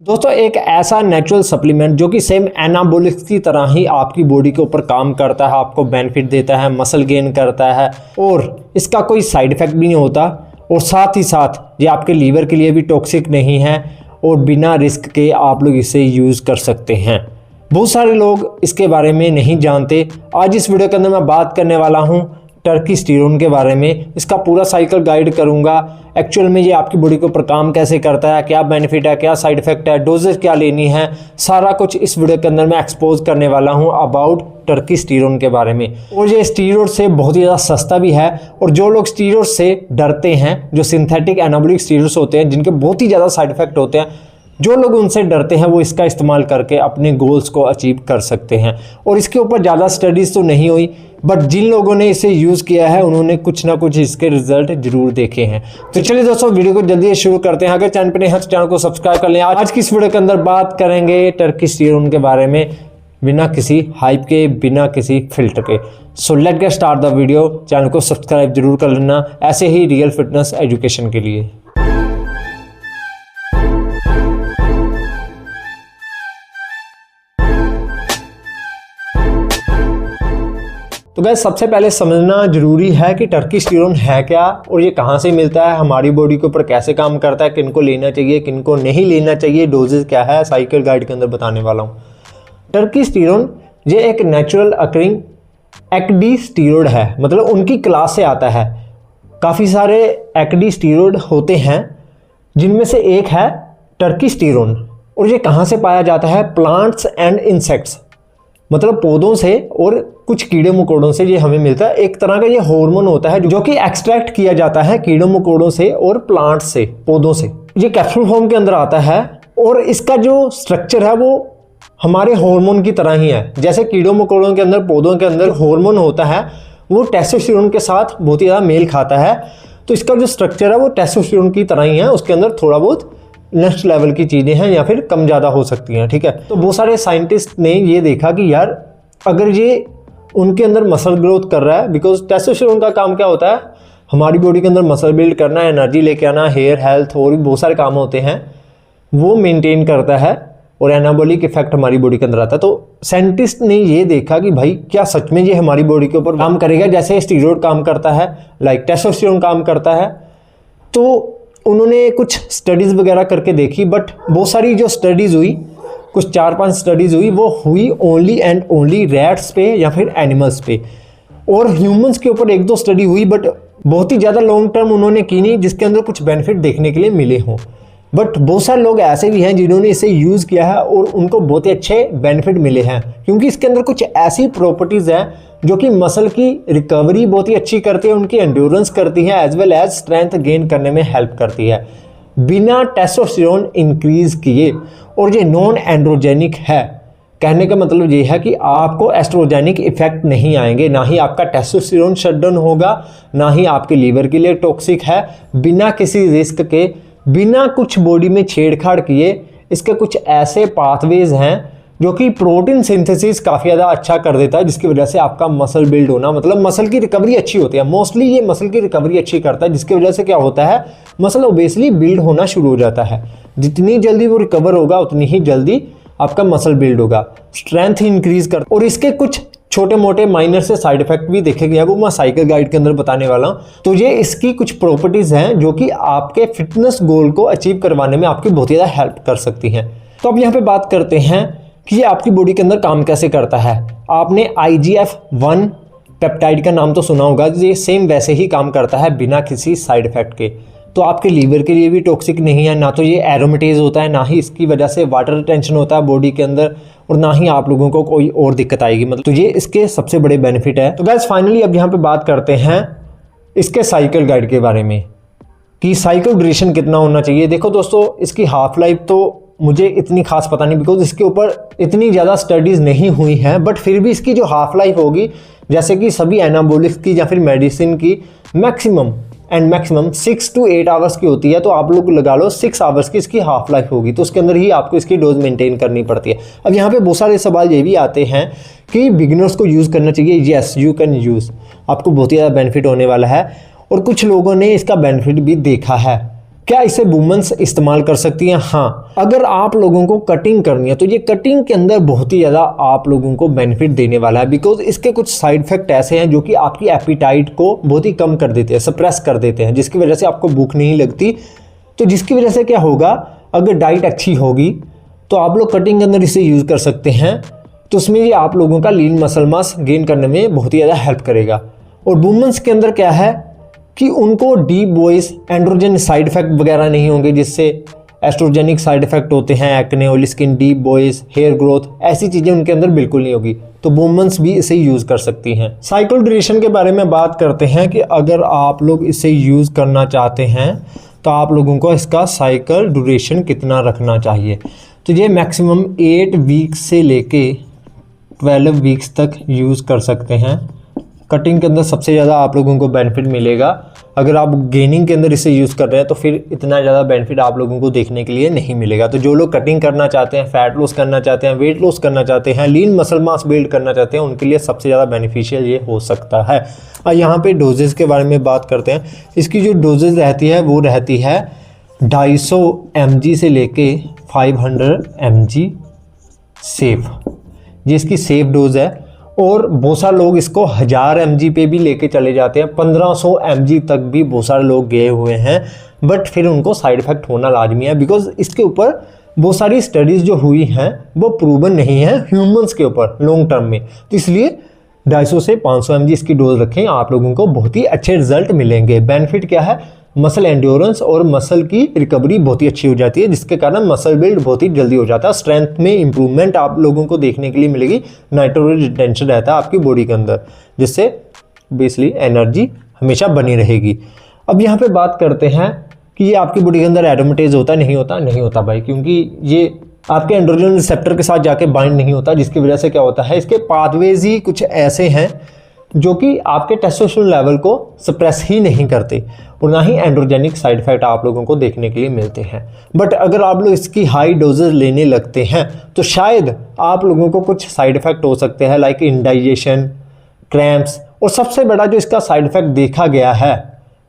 दोस्तों एक ऐसा नेचुरल सप्लीमेंट जो कि सेम एनाबोलिक्स की तरह ही आपकी बॉडी के ऊपर काम करता है, आपको बेनिफिट देता है, मसल गेन करता है और इसका कोई साइड इफेक्ट भी नहीं होता और साथ ही साथ ये आपके लीवर के लिए भी टॉक्सिक नहीं है और बिना रिस्क के आप लोग इसे यूज़ कर सकते हैं। बहुत सारे लोग इसके बारे में नहीं जानते। आज इस वीडियो के अंदर मैं बात करने वाला हूँ टर्कीस्टेरोन के बारे में। इसका पूरा साइकिल गाइड करूंगा, एक्चुअल में ये आपकी बॉडी के ऊपर काम कैसे करता है, क्या बेनिफिट है, क्या साइड इफेक्ट है, डोजेस क्या लेनी है, सारा कुछ इस वीडियो के अंदर मैं एक्सपोज करने वाला हूं अबाउट टर्कीस्टेरोन के बारे में। और ये स्टीरॉयड से बहुत ही ज़्यादा सस्ता भी है और जो लोग स्टीरॉयड से डरते हैं, जो सिंथेटिक एनाबॉलिक स्टीरॉयड्स होते हैं जिनके बहुत ही ज़्यादा साइड इफेक्ट होते हैं, जो लोग उनसे डरते हैं वो इसका इस्तेमाल करके अपने गोल्स को अचीव कर सकते हैं। और इसके ऊपर ज़्यादा स्टडीज़ तो नहीं हुई, बट जिन लोगों ने इसे यूज़ किया है उन्होंने कुछ ना कुछ इसके रिजल्ट जरूर देखे हैं। तो चलिए दोस्तों वीडियो को जल्दी शुरू करते हैं। अगर चैनल पर नहीं है तो चैनल को सब्सक्राइब कर लें। आज की इस वीडियो के अंदर बात करेंगे टर्कीस्टेरोन के बारे में, बिना किसी हाइप के, बिना किसी फिल्टर के। So let's get start the video. Channel को सब्सक्राइब जरूर कर लेना ऐसे ही रियल फिटनेस एजुकेशन के लिए। तो गाइस सबसे पहले समझना जरूरी है कि टर्कीस्टेरोन है क्या और ये कहाँ से मिलता है, हमारी बॉडी के ऊपर कैसे काम करता है, किनको लेना चाहिए, किनको नहीं लेना चाहिए, डोजेज क्या है, साइकिल गाइड के अंदर बताने वाला हूँ। टर्कीस्टेरोन ये एक नेचुरल अकरिंग एक्डी स्टीरॉयड है, मतलब उनकी क्लास से आता है। काफ़ी सारे एक्डी स्टीरॉयड होते हैं जिनमें से एक है टर्कीस्टेरोन। और ये कहाँ से पाया जाता है? प्लांट्स एंड इंसेक्ट्स, मतलब पौधों से और कुछ कीड़े मकोड़ों से ये हमें मिलता है। एक तरह का ये हार्मोन होता है जो कि एक्सट्रैक्ट किया जाता है कीड़ों मकोड़ों से और प्लांट्स से, पौधों से। ये कैप्सूल फॉर्म के अंदर आता है और इसका जो स्ट्रक्चर है वो हमारे हार्मोन की तरह ही है। जैसे कीड़ों मकोड़ों के अंदर, पौधों के अंदर हार्मोन होता है, वो टेस्टोस्टेरोन के साथ बहुत ही ज़्यादा मेल खाता है। तो इसका जो स्ट्रक्चर है वो टेस्टोस्टेरोन की तरह ही है। उसके अंदर थोड़ा बहुत नेक्स्ट लेवल की चीज़ें हैं या फिर कम ज़्यादा हो सकती हैं, ठीक है। तो बहुत सारे साइंटिस्ट ने ये देखा कि यार अगर ये उनके अंदर मसल ग्रोथ कर रहा है, बिकॉज टेस्टोस्टेरोन का काम क्या होता है, हमारी बॉडी के अंदर मसल बिल्ड करना, एनर्जी लेके आना, हेयर हेल्थ और भी बहुत सारे काम होते हैं, वो मेंटेन करता है और एनाबॉलिक इफेक्ट हमारी बॉडी के अंदर आता है। तो साइंटिस्ट ने ये देखा कि भाई क्या सच में ये हमारी बॉडी के ऊपर काम करेगा जैसे स्टीरॉयड काम करता है, लाइक टेस्टोस्टेरोन काम करता है। तो उन्होंने कुछ स्टडीज़ वगैरह करके देखी, बट बहुत सारी जो स्टडीज़ हुई, कुछ 4-5 स्टडीज़ हुई, वो हुई ओनली एंड ओनली रैट्स पे या फिर एनिमल्स पे। और ह्यूमंस के ऊपर 1-2 स्टडी हुई, बट बहुत ही ज़्यादा लॉन्ग टर्म उन्होंने की नहीं जिसके अंदर कुछ बेनिफिट देखने के लिए मिले हों। बट बहुत सारे लोग ऐसे भी हैं जिन्होंने इसे यूज़ किया है और उनको बहुत ही अच्छे बेनिफिट मिले हैं, क्योंकि इसके अंदर कुछ ऐसी प्रॉपर्टीज़ हैं जो कि मसल की रिकवरी बहुत ही अच्छी करती है, उनकी एंड्योरेंस करती है, as well as strength gain करने में हेल्प करती है बिना टेस्टोस्टेरोन इंक्रीज किए। और ये नॉन एंड्रोजेनिक है। कहने का मतलब ये है कि आपको एस्ट्रोजेनिक इफेक्ट नहीं आएंगे, ना ही आपका टेस्टोस्टेरोन शट डाउन होगा, ना ही आपके लीवर के लिए टॉक्सिक है। बिना किसी रिस्क के, बिना कुछ बॉडी में छेड़छाड़ किए, इसके कुछ ऐसे पाथवेज हैं जो कि प्रोटीन सिंथेसिस काफ़ी ज़्यादा अच्छा कर देता है, जिसकी वजह से आपका मसल बिल्ड होना, मतलब मसल की रिकवरी अच्छी होती है। मोस्टली ये मसल की रिकवरी अच्छी करता है, जिसकी वजह से क्या होता है, मसल ओबेसली बिल्ड होना शुरू हो जाता है। जितनी जल्दी वो रिकवर होगा उतनी ही जल्दी आपका मसल बिल्ड होगा, स्ट्रेंथ इंक्रीज कर। और इसके कुछ छोटे मोटे माइनर से साइड इफेक्ट भी देखे गए हैं, वो मैं साइकिल गाइड के अंदर बताने वाला हूँ। तो ये इसकी कुछ प्रॉपर्टीज़ हैं जो कि आपके फिटनेस गोल को अचीव करवाने में आपकी बहुत ज़्यादा हेल्प कर सकती हैं। तो अब यहाँ पे बात करते हैं कि ये आपकी बॉडी के अंदर काम कैसे करता है। आपने IGF-1 पेप्टाइड का नाम तो सुना होगा, ये सेम वैसे ही काम करता है बिना किसी साइड इफेक्ट के। तो आपके लीवर के लिए भी टॉक्सिक नहीं है, ना तो ये एरोमेटेज होता है, ना ही इसकी वजह से वाटर रिटेंशन होता है बॉडी के अंदर, और ना ही आप लोगों को कोई और दिक्कत आएगी, मतलब। तो ये इसके सबसे बड़े बेनिफिट है। तो गाइस फाइनली अब यहाँ पे बात करते हैं इसके साइकिल गाइड के बारे में कि साइकिल ड्यूरेशन कितना होना चाहिए। देखो दोस्तों, इसकी हाफ लाइफ तो मुझे इतनी खास पता नहीं, बिकॉज इसके ऊपर इतनी ज़्यादा स्टडीज़ नहीं हुई हैं, बट फिर भी इसकी जो हाफ लाइफ होगी, जैसे कि सभी एनाबॉलिक्स की या फिर मेडिसिन की, मैक्सिमम 6 to 8 आवर्स की होती है। तो आप लोग लगा लो 6 आवर्स की इसकी हाफ लाइफ होगी, तो उसके अंदर ही आपको इसकी डोज मेंटेन करनी पड़ती है। अब यहाँ पे बहुत सारे सवाल ये भी आते हैं कि बिगिनर्स को यूज़ करना चाहिए। येस, यू कैन यूज़, आपको बहुत ही ज़्यादा बेनिफिट होने वाला है और कुछ लोगों ने इसका बेनिफिट भी देखा है। क्या इसे वुमेन्स इस्तेमाल कर सकती हैं? हाँ, अगर आप लोगों को कटिंग करनी है तो ये कटिंग के अंदर बहुत ही ज़्यादा आप लोगों को बेनिफिट देने वाला है, बिकॉज इसके कुछ साइड इफेक्ट ऐसे हैं जो कि आपकी एपिटाइट को बहुत ही कम कर देते हैं, सप्रेस कर देते हैं, जिसकी वजह से आपको भूख नहीं लगती। तो जिसकी वजह से क्या होगा, अगर डाइट अच्छी होगी तो आप लोग कटिंग के अंदर इसे यूज़ कर सकते हैं। तो उसमें ये आप लोगों का लीन मसल मास गेन करने में बहुत ही ज़्यादा हेल्प करेगा। और वुमेन्स के अंदर क्या है कि उनको deep voice, androgen side effect वगैरह नहीं होंगे, जिससे एस्ट्रोजेनिक साइड इफेक्ट होते हैं, acne, oily skin, deep voice, hair growth, ऐसी चीज़ें उनके अंदर बिल्कुल नहीं होगी। तो वुमेन्स भी इसे यूज़ कर सकती हैं। साइकिल ड्यूरेशन के बारे में बात करते हैं कि अगर आप लोग इसे यूज़ करना चाहते हैं तो आप लोगों को इसका साइकिल ड्यूरेशन कितना रखना चाहिए। तो ये मैक्सिमम 8 वीक्स से लेके 12 वीक्स तक यूज़ कर सकते हैं। कटिंग के अंदर सबसे ज़्यादा आप लोगों को बेनिफिट मिलेगा। अगर आप गेनिंग के अंदर इसे यूज़ कर रहे हैं तो फिर इतना ज़्यादा बेनिफिट आप लोगों को देखने के लिए नहीं मिलेगा। तो जो लोग कटिंग करना चाहते हैं, फैट लॉस करना चाहते हैं, वेट लॉस करना चाहते हैं, लीन मसल मास बिल्ड करना चाहते हैं, उनके लिए सबसे ज़्यादा बेनिफिशियल ये हो सकता है। और यहाँ पे डोजेज़ के बारे में बात करते हैं। इसकी जो डोजेज़ रहती है वो रहती है 250 mg से लेके 500 mg सेफ, जिसकी सेफ डोज है। और बहुत सारे लोग इसको 1000 mg पे भी लेके चले जाते हैं, 1500 mg तक भी बहुत सारे लोग गए हुए हैं, बट फिर उनको साइड इफेक्ट होना लाजमी है, बिकॉज इसके ऊपर बहुत सारी स्टडीज़ जो हुई हैं वो प्रूवन नहीं है ह्यूमंस के ऊपर लॉन्ग टर्म में। तो इसलिए 250 से 500 mg इसकी डोज रखें, आप लोगों को बहुत ही अच्छे रिजल्ट मिलेंगे। बेनिफिट क्या है, मसल एंड्योरेंस और मसल की रिकवरी बहुत ही अच्छी हो जाती है, जिसके कारण मसल बिल्ड बहुत ही जल्दी हो जाता है। स्ट्रेंथ में इंप्रूवमेंट आप लोगों को देखने के लिए मिलेगी। नाइट्रोजन रिटेंशन रहता है आपकी बॉडी के अंदर, जिससे बेसिकली एनर्जी हमेशा बनी रहेगी। अब यहाँ पे बात करते हैं कि ये आपकी बॉडी के अंदर एरोमेटेज होता है, नहीं होता? नहीं होता भाई, क्योंकि ये आपके एंड्रोजन रिसेप्टर के साथ जाके बाइंड नहीं होता, जिसकी वजह से क्या होता है, इसके पाथवेज ही कुछ ऐसे हैं जो कि आपके टेस्टोस्टेरोन लेवल को सप्रेस ही नहीं करते और ना ही एंड्रोजेनिक साइड इफेक्ट आप लोगों को देखने के लिए मिलते हैं। बट अगर आप लोग इसकी हाई डोजेज लेने लगते हैं तो शायद आप लोगों को कुछ साइड इफेक्ट हो सकते हैं, लाइक इंडाइजेशन, क्रैम्प्स, और सबसे बड़ा जो इसका साइड इफेक्ट देखा गया है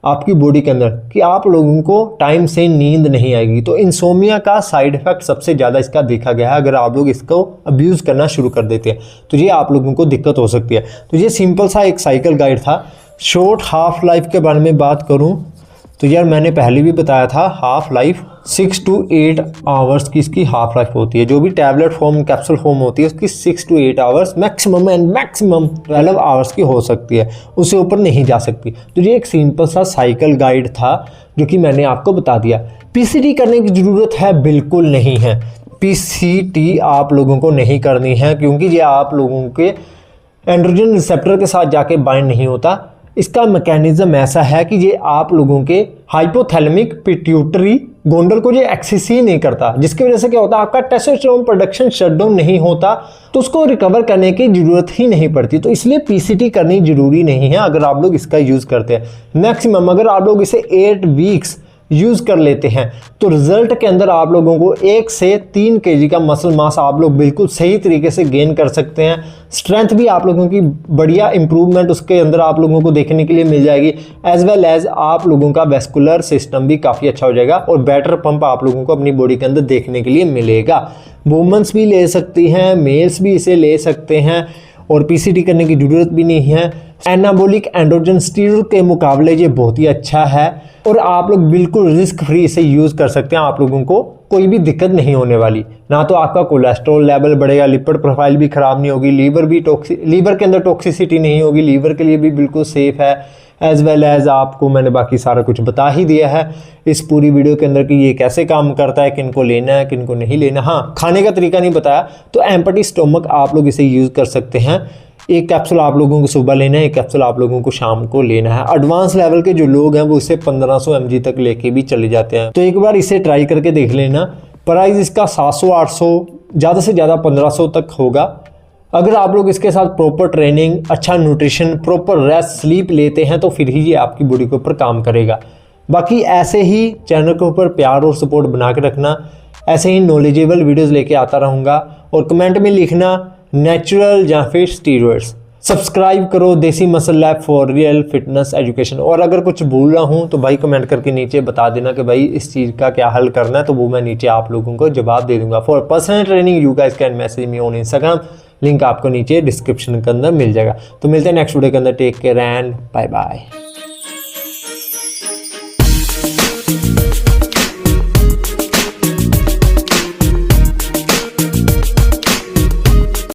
आपकी बॉडी के अंदर कि आप लोगों को टाइम से नींद नहीं आएगी। तो इंसोमिया का साइड इफेक्ट सबसे ज़्यादा इसका देखा गया है। अगर आप लोग इसको अब्यूज़ करना शुरू कर देते हैं तो ये आप लोगों को दिक्कत हो सकती है। तो ये सिंपल सा एक साइकिल गाइड था। शॉर्ट हाफ लाइफ के बारे में बात करूं तो यार मैंने पहले भी बताया था, हाफ लाइफ 6 to 8 आवर्स की इसकी हाफ लाइफ होती है। जो भी टैबलेट फॉर्म, कैप्सूल फॉर्म होती है उसकी 6 to 8 hours maximum and maximum 12 hours की हो सकती है, उससे ऊपर नहीं जा सकती। तो ये एक सिंपल सा साइकिल गाइड था जो कि मैंने आपको बता दिया। पीसीटी करने की ज़रूरत है? बिल्कुल नहीं है। पीसीटी आप लोगों को नहीं करनी है, क्योंकि ये आप लोगों के एंड्रोजन रिसेप्टर के साथ जाके बाइंड नहीं होता। इसका मैकेनिज्म ऐसा है कि ये आप लोगों के हाइपोथैलेमिक पिट्यूटरी गोंडल को ये एक्सेस ही नहीं करता, जिसकी वजह से क्या होता है, आपका टेस्टोस्टेरोन प्रोडक्शन शटडाउन नहीं होता, तो उसको रिकवर करने की जरूरत ही नहीं पड़ती। तो इसलिए पीसीटी करनी जरूरी नहीं है अगर आप लोग इसका यूज़ करते हैं। मैक्सिमम अगर आप लोग इसे 8 वीक्स यूज़ कर लेते हैं तो रिजल्ट के अंदर आप लोगों को 1 से 3 kg का मसल मास आप लोग बिल्कुल सही तरीके से गेन कर सकते हैं। स्ट्रेंथ भी आप लोगों की बढ़िया इंप्रूवमेंट उसके अंदर आप लोगों को देखने के लिए मिल जाएगी, एज वेल एज आप लोगों का वेस्कुलर सिस्टम भी काफ़ी अच्छा हो जाएगा और बेटर पंप आप लोगों को अपनी बॉडी के अंदर देखने के लिए मिलेगा। वुमेन्स भी ले सकती हैं, मेल्स भी इसे ले सकते हैं और पीसीटी करने की ज़रूरत भी नहीं है। एनाबॉलिक एंड्रोजन स्टीरॉयड के मुकाबले ये बहुत ही अच्छा है और आप लोग बिल्कुल रिस्क फ्री इसे यूज़ कर सकते हैं। आप लोगों को कोई भी दिक्कत नहीं होने वाली, ना तो आपका कोलेस्ट्रॉल लेवल बढ़ेगा, लिपिड प्रोफाइल भी ख़राब नहीं होगी, लीवर के अंदर टॉक्सिसिटी नहीं होगी, लीवर के लिए भी बिल्कुल सेफ़ है, एज वेल एज आपको मैंने बाकी सारा कुछ बता ही दिया है इस पूरी वीडियो के अंदर कि ये कैसे काम करता है, किनको लेना है किनको नहीं लेना। हाँ, खाने का तरीका नहीं बताया, तो एम्प्टी स्टोमक आप लोग इसे यूज़ कर सकते हैं। एक कैप्सूल आप लोगों को सुबह लेना है, एक कैप्सूल आप लोगों को शाम को लेना है। एडवांस लेवल के जो लोग हैं वो इसे 1500 mg तक लेके भी चले जाते हैं, तो एक बार इसे ट्राई करके देख लेना। प्राइस इसका 700-800, ज़्यादा से ज़्यादा 1500 तक होगा। अगर आप लोग इसके साथ प्रॉपर ट्रेनिंग, अच्छा न्यूट्रिशन, प्रॉपर रेस्ट, स्लीप लेते हैं तो फिर ही ये आपकी बॉडी के ऊपर काम करेगा। बाकी ऐसे ही चैनल के ऊपर प्यार और सपोर्ट बना के रखना, ऐसे ही नॉलेजेबल वीडियोज़ लेके आता रहूँगा और कमेंट में लिखना नेचुरल या फिर स्टीरॉयड्स। सब्सक्राइब करो देसी muscle lab for real fitness education. और अगर कुछ भूल रहा हूँ तो भाई कमेंट करके नीचे बता देना कि भाई इस चीज़ का क्या हल करना है, तो वो मैं नीचे आप लोगों को जवाब दे दूंगा। For personal training you guys can message me on Instagram, link आपको नीचे डिस्क्रिप्शन के अंदर मिल जाएगा। तो मिलते हैं नेक्स्ट वीडियो के अंदर। Take care and bye bye.